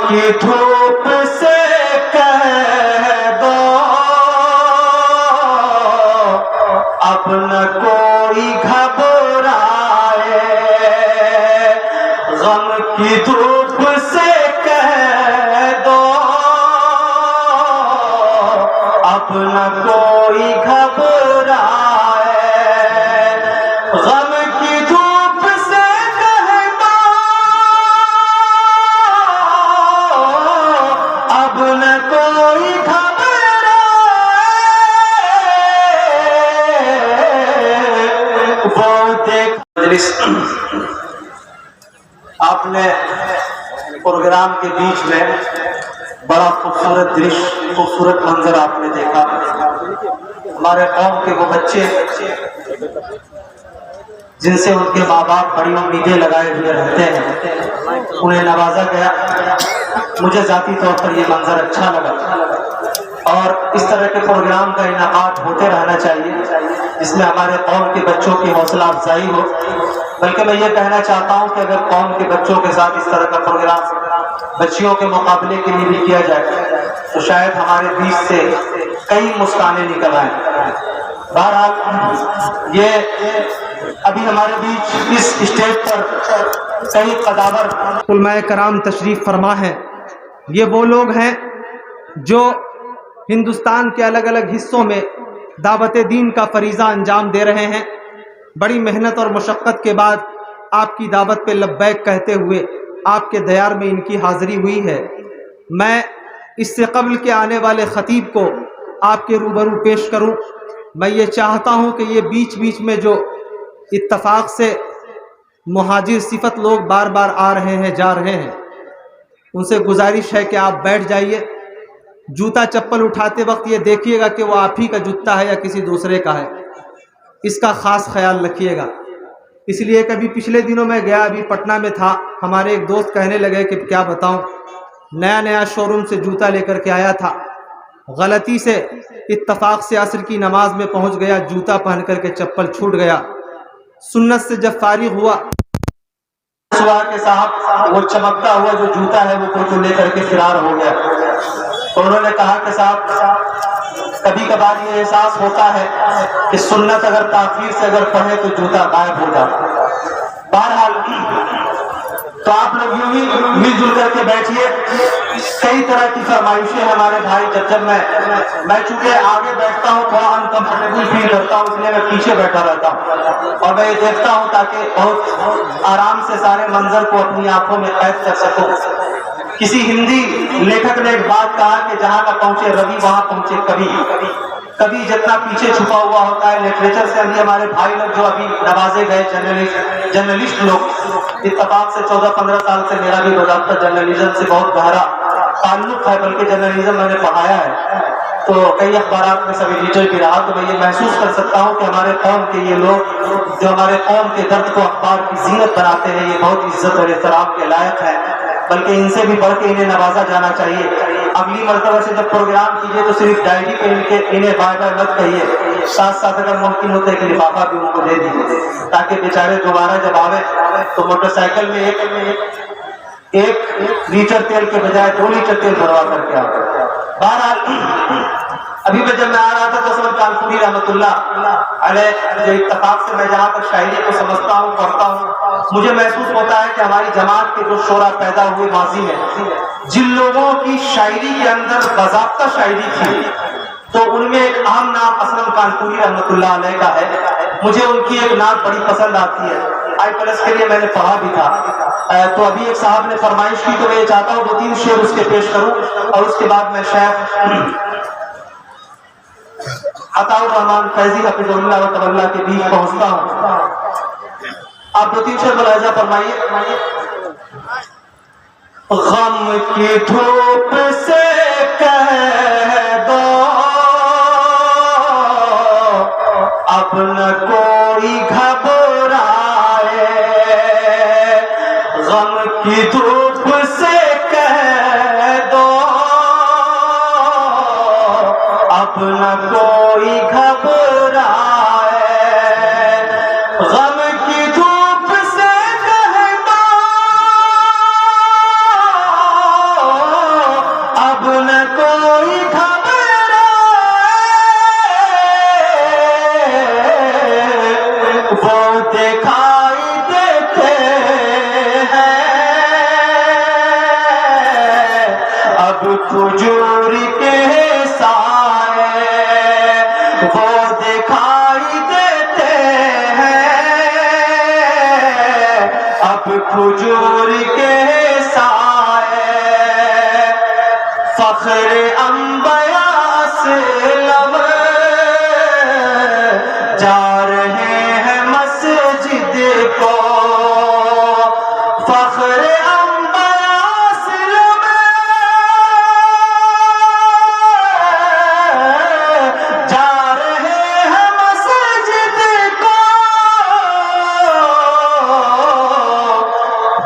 کی دھوپ سے کہہ دو اب نہ کوئی گھبرائے، غم کی دھوپ سے کہہ دو اب نہ کوئی گھبرائے، غم کی دھوپ سے کہہ دو اب نہ کوئی گھبرائے، وہ دیکھ آپ نے پروگرام کے بیچ میں بڑا خوبصورت دೃಶ್ಯ، خوبصورت منظر آپ نے دیکھا۔ ہمارے قوم کے وہ بچے جن سے ان کے ماں باپ بڑی امیدیں لگائے ہوئے رہتے ہیں، انہیں نوازا گیا۔ مجھے ذاتی طور پر یہ منظر اچھا لگا، اور اس طرح کے پروگرام کا انعقاد ہوتے رہنا چاہیے جس میں ہمارے قوم کے بچوں کی حوصلہ افزائی ہو۔ بلکہ میں یہ کہنا چاہتا ہوں کہ اگر قوم کے بچوں کے ساتھ اس طرح کا پروگرام بچیوں کے مقابلے کے لیے بھی کیا جائے تو شاید ہمارے بیچ سے کئی مسکانیں نکل آئیں۔ بہرحال یہ ابھی ہمارے بیچ اس اسٹیج پر کئی قداور علماء کرام تشریف فرما ہیں۔ یہ وہ لوگ ہیں جو ہندوستان کے الگ الگ حصوں میں دعوت دین کا فریضہ انجام دے رہے ہیں۔ بڑی محنت اور مشقت کے بعد آپ کی دعوت پہ لبیک کہتے ہوئے آپ کے دیار میں ان کی حاضری ہوئی ہے۔ میں اس سے قبل کے آنے والے خطیب کو آپ کے روبرو پیش کروں۔ میں یہ چاہتا ہوں کہ یہ بیچ بیچ میں جو اتفاق سے مہاجر صفت لوگ بار بار آ رہے ہیں جا رہے ہیں، ان سے گزارش ہے کہ آپ بیٹھ جائیے۔ جوتا چپل اٹھاتے وقت یہ دیکھیے گا کہ وہ آپ ہی کا جوتا ہے یا کسی دوسرے کا ہے، اس کا خاص خیال رکھیے گا۔ اس لیے کبھی پچھلے دنوں میں گیا، ابھی پٹنہ میں تھا، ہمارے ایک دوست کہنے لگے کہ کیا بتاؤں، نیا شو روم سے جوتا لے کر کے آیا تھا، غلطی سے اتفاق سے عصر کی نماز میں پہنچ گیا، جوتا پہن کر کے چپل چھوٹ گیا۔ سنت سے جب فارغ ہوا کہ صاحب وہ چمکتا ہوا جو جوتا ہے وہ لے کر کے فرار ہو گیا، تو انہوں نے کہا کہ صاحب کبھی کبھار یہ احساس ہوتا ہے کہ سنت اگر تاخیر سے اگر پڑھے تو جوتا غائب ہو جاتا۔ بہرحال تو آپ لوگ یوں ہی مل جل کر کے بیٹھیے۔ کئی طرح کی فرمائشیں ہمارے بھائی، جب میں چونکہ آگے بیٹھتا ہوں تھوڑا انکمفرٹیبل فیل کرتا ہوں، اس لیے میں پیچھے بیٹھا رہتا ہوں اور میں یہ دیکھتا ہوں تاکہ بہت آرام سے سارے منظر کو اپنی آنکھوں میں قید کر سکوں۔ کسی ہندی لیکھک نے ایک بات کہا کہ جہاں نہ پہنچے روی وہاں پہنچے کبھی۔ کبھی جتنا پیچھے چھپا ہوا ہوتا ہے لٹریچر سے، ابھی ہمارے بھائی لوگ جو ابھی نوازے گئے جرنلسٹ لوگ، اتفاق سے 14-15 سال سے میرا بھی باضابطہ جرنلزم سے بہت گہرا تعلق ہے، بلکہ جرنلزم میں نے پڑھایا ہے، تو کئی اخبارات میں سب ایڈیٹر بھی رہا، تو میں یہ محسوس کر سکتا ہوں کہ ہمارے قوم کے یہ لوگ جو ہمارے قوم کے درد کو اخبار کی زینت بناتے ہیں، یہ بہت عزت اور احترام کے لائق ہیں، بلکہ ان سے بھی بڑھ کے انہیں نوازا جانا چاہیے۔ اگلی مرتبہ سے جب پروگرام کیجیے تو صرف ڈائری پہ انہیں بائے بائے مت کہیے، ساتھ ساتھ اگر ممکن ہوتا ہے کہ لفافہ بھی ان کو دے دیجیے تاکہ بیچارے دوبارہ جب آوے تو موٹر سائیکل میں ایک لیٹر تیل کے بجائے 2 لیٹر تیل بھروا کر کے آوے۔ بہرحال ابھی جب میں آ رہا تھا تو اسلم کانپوری رحمۃ اللہ علیہ جو اتفاق سے میں جہاں تک شاعری کو سمجھتا ہوں پڑھتا ہوں، مجھے محسوس ہوتا ہے کہ ہماری جماعت کے جو شعراء پیدا ہوئے ماضی میں، جن لوگوں کی شاعری کے اندر باضابطہ شاعری تھی، تو ان میں ایک اہم نام اسلم کانپوری رحمۃ اللہ علیہ کا ہے۔ مجھے ان کی ایک نعت بڑی پسند آتی ہے، IPLS کے لیے میں نے پڑھا بھی تھا، تو ابھی ایک صاحب نے فرمائش کی تو میں یہ چاہتا ہوں 2-3 شعر اس کے پیش کروں اور اس کے بعد میں شیخ عطاء الرحمن فیضی حفظ اللہ و طول کے بیچ پہنچتا ہوں۔ آپ 2-3 شعر ملاحظہ فرمائیے۔ غم کی دھوپ سے کہہ دو اب نہ کوئی گھبرائے، غم کی دھوپ سے کہہ دو اب نہ کوئی گھبرائے، غم کی دھوپ سے کہہ دو فجور کے سائے وہ دکھائی دیتے ہیں، اب فجور کے سائے فخر انبیاء اسلم جا رہے ہیں مسجد کو، فخر انبیاء اسلم جا رہے ہیں مسجد کو،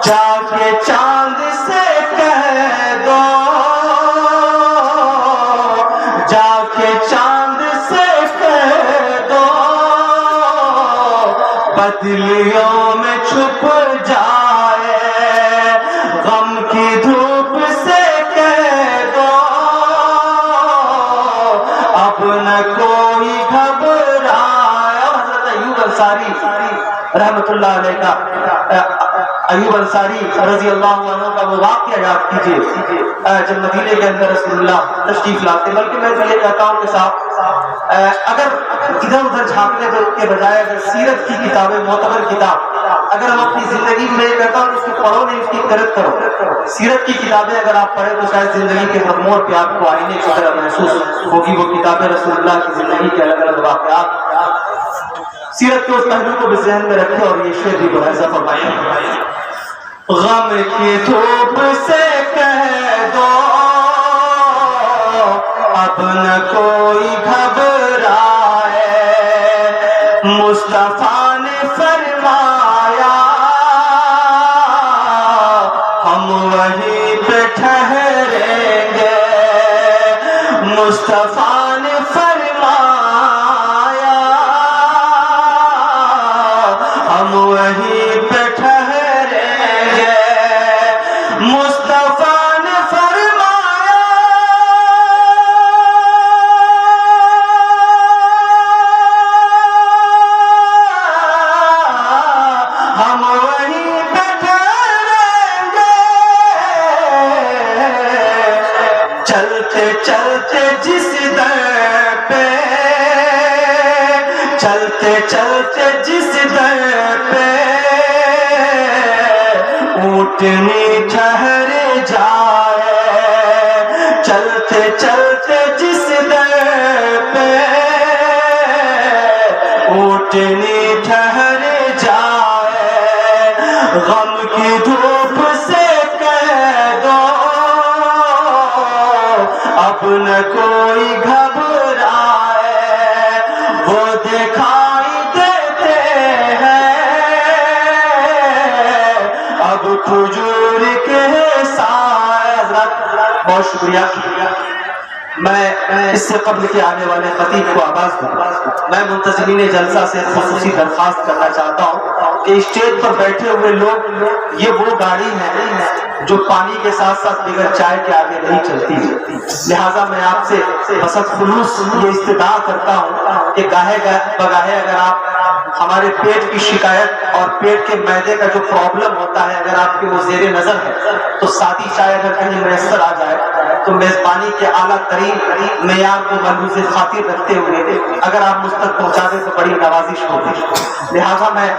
جا کے چاند سے کہہ دو، جا کے چاند سے کہہ دو بدلیوں میں چھپ جائے، غم کی دھوپ سے کہہ دو اب نہ کوئی گھبرائے۔ اور حضرت ایوب انصاری رحمت اللہ علیہ کا، ایوب انصاری رضی اللہ عنہ کا وہ واقعہ یاد کیجئے جب مدینے کے اندر رسول اللہ تشریف لاتے۔ بلکہ میں یہ کہتا ہوں کہ صاحب اگر ادھر ادھر جھانکنے کے بجائے اگر سیرت کی کتابیں، معتبر کتاب اگر ہم اپنی زندگی میں، یہ کہتا ہوں اس کو پڑھو نہیں، اس کی قرت کرو۔ سیرت کی کتابیں اگر آپ پڑھیں تو شاید زندگی کے ہر موڑ پہ آپ کو آئینے کی طرح محسوس ہوگی۔ وہ کتابیں رسول اللہ کی زندگی کے الگ الگ واقعات، سیرت کے اس پہلو کو بھی ذہن میں رکھے اور یہ شعر بھی ملاحظہ فرمائیں۔ غم کی دھوپ سے کہہ دو اب نہ کوئی گھبرائے، مصطفیٰ نے فرمایا ہم وہیں پہ ٹھہریں گے، مصطفیٰ نے فرمایا ہم وہیں پہ ٹھہریں گے، مصطفیٰ نے فرمایا ہم وہیں پہ ٹھہریں گے، چلتے چلتے جس در پہ، چلتے چلتے جس در پہ اونٹنی ٹھہر جائے، چلتے چلتے جس در پہ اونٹنی ٹھہر جائے، غم کی دھوپ سے کہہ دو اب نہ کوئی گھبرائے، وہ دکھائی دیتے ہیں اب فجور کے سائے۔ حضرات بہت شکریہ۔ میں اس سے قبل کے آنے والے خطیب کو آواز دوں، میں منتظمین جلسہ سے خصوصی درخواست کرنا چاہتا ہوں کہ اسٹیج پر بیٹھے ہوئے لوگ، یہ وہ گاڑی ہے جو پانی کے ساتھ ساتھ بغیر چائے کے آگے نہیں چلتی، لہٰذا میں آپ سے بسط خلوص یہ استدعا کرتا ہوں کہ گاہے بگاہے اگر آپ ہمارے پیٹ کی شکایت اور پیٹ کے معدے کا جو پرابلم ہوتا ہے اگر آپ کے وہ زیر نظر ہے تو سادی چائے اگر کہیں میسر آ جائے تو میزبانی کے اعلیٰ ترین معیار کو ملحوظ خاطر رکھتے ہوئے اگر آپ مجھ تک پہنچا دیں تو بڑی نوازش ہوگی۔ لہٰذا میں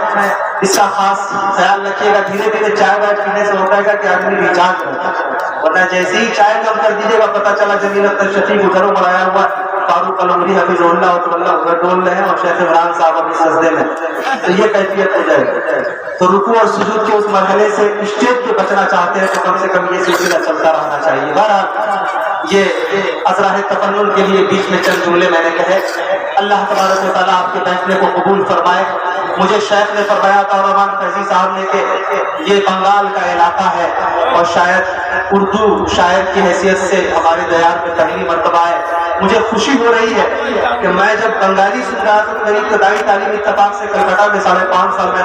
اس کا خاص خیال رکھیے گا۔ دھیرے دھیرے چائے وائے پینے سے ہوتا ہے کہ آدمی ریچارج کرتا ہے، ورنہ جیسے ہی چائے کم کر دیجیے گا پتہ چلا جمیل اختر شفیق ادھروں بڑھایا ہوا، فاروق علمری حفظ اللہ ادھر ڈول رہے ہیں اور شیخ عمران صاحب ابھی سجدے میں، تو یہ کیفیت ہو جائے گی۔ تو رکوع اور سجود کے اس مرحلے سے اسٹیج پہ بچنا چاہتے ہیں تو کم سے کم یہ سلسلہ چلتا رہنا چاہیے۔ بہرحال یہ ازراہ تفنن کے لیے بیچ میں چند جملے میں نے کہے۔ اللہ تبارک و تعالیٰ آپ کے بیٹھنے کو قبول فرمائے۔ مجھے شیخ نے فرمایا تھا، رحمان فیضی صاحب نے، کہ یہ بنگال کا علاقہ ہے اور شاید اردو شاعر کی حیثیت سے ہمارے دیار میں پہلی مرتبہ ہے۔ مجھے خوشی ہو رہی ہے کہ میں جب بنگالی سن رہا تھا تو میری ابتدائی تعلیم اتفاق سے کلکتہ میں 5.5 سال میں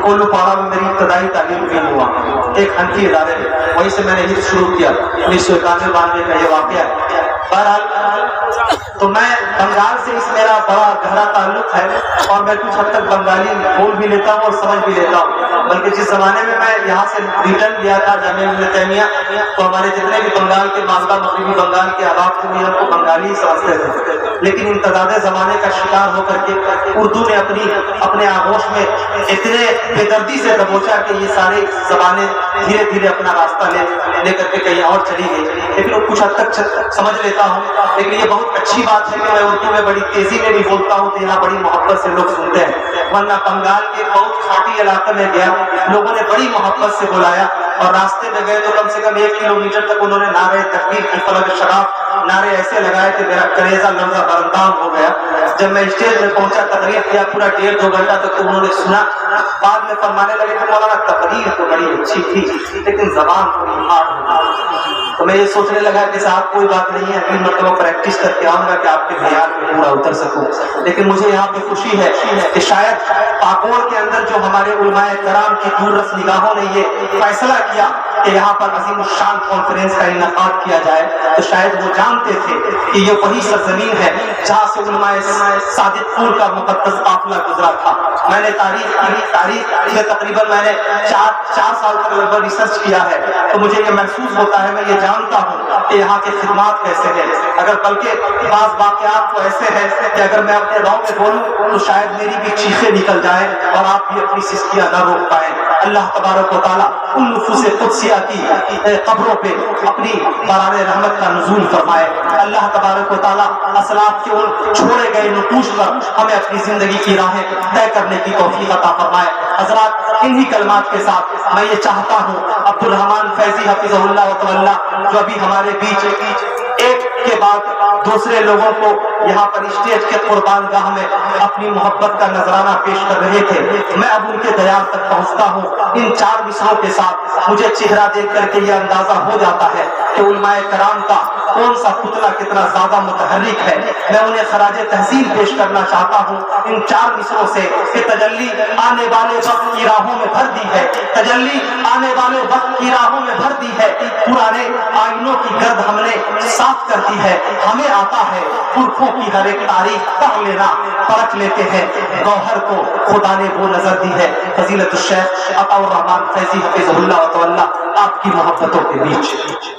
کولو پاڑا میں میری ابتدائی تعلیم بھی ہوا، ایک ہنکی ادارے میں، وہیں سے میں نے حفظ شروع کیا۔ 1991-92 کا یہ واقعہ ہے۔ بہرحال تو میں بنگال سے اس میرا بڑا گہرا تعلق ہے اور میں کچھ حد تک بنگالی بول بھی لیتا ہوں اور سمجھ بھی لیتا ہوں، بلکہ جس زمانے میں میں یہاں سے ریٹرن کیا تھا جامعہ ابن تیمیہ تو ہمارے جتنے بھی بنگال کے مالدہ مغربی بنگال کے احباب تھے ہم کو بنگالی ہی سمجھتے تھے، لیکن امتداد زمانے کا شکار ہو کر کے اردو نے اپنے آغوش میں اتنے بے دردی سے دبوچا کہ یہ سارے زبانیں دھیرے دھیرے اپنا راستہ لے کر کے کہیں اور چلی گئی، لیکن وہ کچھ حد تک سمجھ لیتا ہوں۔ لیکن یہ بہت اچھی بات ہے کہ میں اردو میں بڑی تیزی میں بھی بولتا ہوں تو یہاں بڑی محبت سے لوگ سنتے ہیں، ورنہ بنگال کے بہت کھاٹی علاقے میں گیا، لوگوں نے بڑی محبت سے بلایا اور راستے میں گئے تو کم سے کم 1 کلومیٹر تک انہوں نے نعرے تکبیر کی فلک شراب نعرے ایسے لگائے کہ میرا کلیجہ لرزہ برندام ہو گیا۔ جب میں اسٹیج میں پہنچا تقریر کیا پورا 1.5-2 گھنٹہ تک تو انہوں نے سنا، بعد میں فرمانے لگے کہ مولانا تقریر تو بڑی اچھی تھی لیکن زبان تھوڑی ہارڈ ہو۔ تو میں یہ سوچنے لگا کہ صاحب کوئی بات نہیں ہے، اگلی مرتبہ پریکٹس کر کے آؤں گا کہ آپ کے معیار پہ پورا اتر سکوں، لیکن مجھے یہاں پہ خوشی ہے کہ شاید پاکوڑ کے اندر جو ہمارے علماء کرام کی دور رس نگاہوں نے یہ فیصلہ کیا کہ یہاں پر عظیم الشان کانفرنس کا انعقاد کیا جائے، تو شاید وہ جانتے تھے کہ یہ وہی سرزمین ہے جہاں سے علماء صادق پور کا مقدس قافلہ گزرا تھا۔ میں نے تاریخ میں تقریباً میں نے 4 سال تک لگ بھگ ریسرچ کیا ہے، تو مجھے یہ محسوس ہوتا ہے، میں یہ جانتا ہوں کہ یہاں کے خدمات کیسے ہیں، اگر بلکہ بعض واقعات تو ایسے ہیں کہ اگر میں اپنے راؤ میں بولوں تو شاید میری بھی چیخیں نکل جائیں اور آپ بھی اپنی سسکیاں نہ روک پائیں۔ اللہ تبارک و تعالیٰ ان نفوس قدسیہ کی قبروں پہ اپنی باران رحمت کا نزول فرمائے۔ اللہ تبارک و تعالیٰ اسلاف کے ان چھوڑے گئے نقوش پر ہمیں اپنی زندگی کی راہیں طے کرنے کی توفیق عطا فرمائے۔ حضرات، انہی کلمات کے ساتھ میں یہ چاہتا ہوں عبد الرحمن فیضی حفظہ اللہ وتعالی جو ابھی ہمارے بیچ ایک کے بعد دوسرے لوگوں کو یہاں پر اسٹیج کے قربان گاہ میں اپنی محبت کا نذرانہ پیش کر رہے تھے، میں اب ان کے دیار تک پہنچتا ہوں۔ ان 4 مصروں کے ساتھ مجھے چہرہ دیکھ کر کے یہ اندازہ ہو جاتا ہے کہ علماء کرام کا کون سا پتلا کتنا زیادہ متحرک ہے۔ میں انہیں خراج تحسین پیش کرنا چاہتا ہوں ان 4 مصروں سے کہ تجلی آنے والے وقت کی راہوں میں بھر دی ہے، تجلی آنے والے وقت کی راہوں میں بھر دی ہے، پرانے آئینوں کی گرد ہم نے صاف کر دی ہے، ہمیں آتا ہے پرکھوں کی ہر ایک تاریخ پڑھ لینا، پرکھ لیتے ہیں گوہر کو خدا نے وہ نظر دی ہے۔ فضیلت الشیخ عطا الرحمن فیضی حفظہ اللہ وتعالی آپ کی محبتوں کے بیچ